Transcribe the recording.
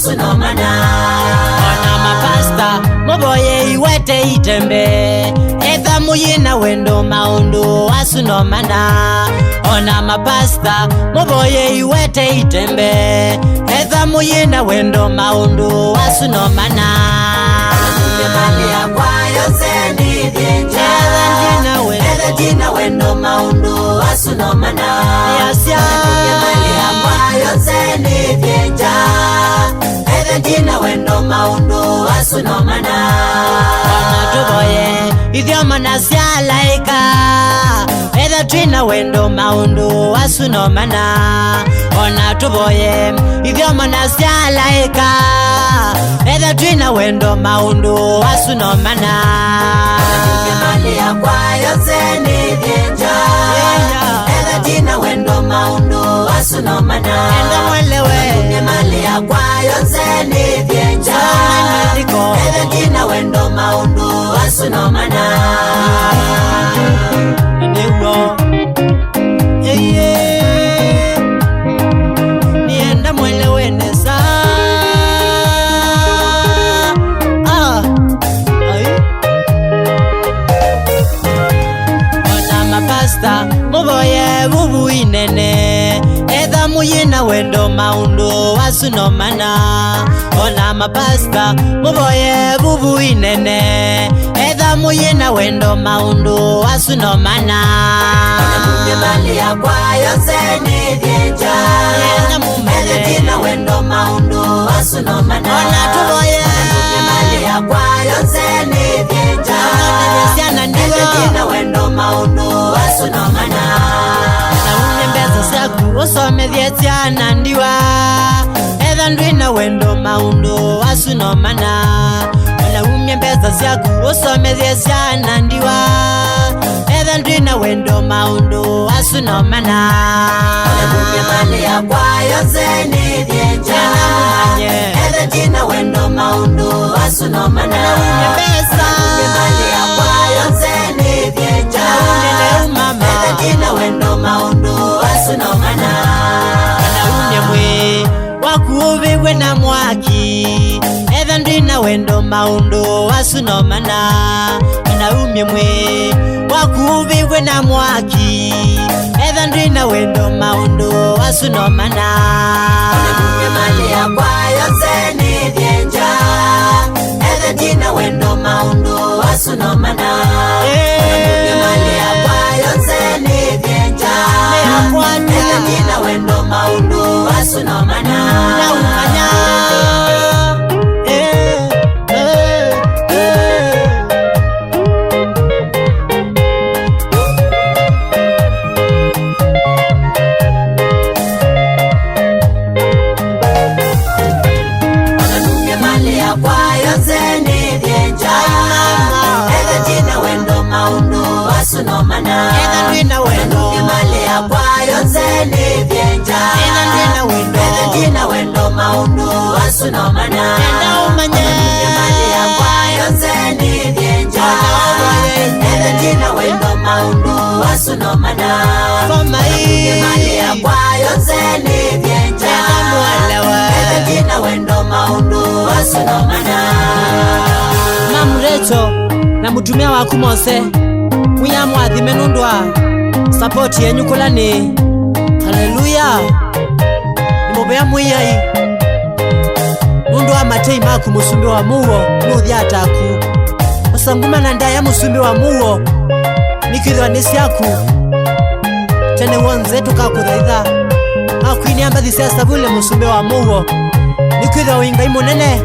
wasunomana ona mapasta muboye iwete itembe etha muyina wendo maundu wasunomana ona mapasta muboye iwete itembe etha muyina wendo maundu wasunomana mali yakwa yose nithienja etha jina wendo maundu wasunomana mali yakwa yose nithienja etha jina wendo maundu wasunomana ona tuboye ithioma na sialaika etha twina wendo maundu wasunomana ona tuboye ithioma na sialaika etha twina wendo maundu wasunomana mali yakwa yose nithienja etha jina wendo maundu wasunomana enda mwelewe mali yakwa yose nithienja etha jina wendo maundu wasunomana niwo nienda mwelewe nesa ona mapasta muboye bubu inene etha muyina wendo maundu wasunomana ona mapasta muboye bubu inene etha muyina wendo maundu wasunomana mali yakwa yose nithienja etha jina wendo maundu wasunomana ona tuboye mali yakwa yose nithienja etha jina wendo maundu wasunomana naune mbeza syaku usomethie ciana ndiwa etha ndwina wendo maundu wasunomana naumye mbeza syaku usomethie ciana ndiwa etha ndwina wendo maundu wasunomana mali yakwa yose nithienja etha jina wendo maundu wasunomana mali yakwa yose nithienja etha jina wendo maundu wasunomana naumye mwi wakuuviwe na mwaki etha ndwina wendo maundu wasunomana naumye mwi wakuuviwe na mwaki etha ndwina wendo maundu wasunomana mali yakwa yose nithienja etha jina wendo maundu wasunomana mali yakwa yose nithienja etha jina wendo maundu wasunomana naumanya mali yakwa yose nithienja etha jina wendo maundu wasunomana etha ndwina wendo mali yakwa yose nithienja etha jina wendo maundu wasunomana naumanya mali yakwa yose nithienja etha jina wendo maundu wasunomana mali yakwa yose nithienja etha jina wendo maundu wasunomana mamrecho na mutumia waku Mose mwiya mwathime nundwa support yenyu kulani haleluya nimubea mwiyai nundu wa matei maku musumbi wa muo nuthi ataku usanguma na ndaya musumbi wa muo nikithwa ni syaku tene wonze tukakuthaitha akwini ambathi cia savule musumbi wa muo nikithwa wingai munene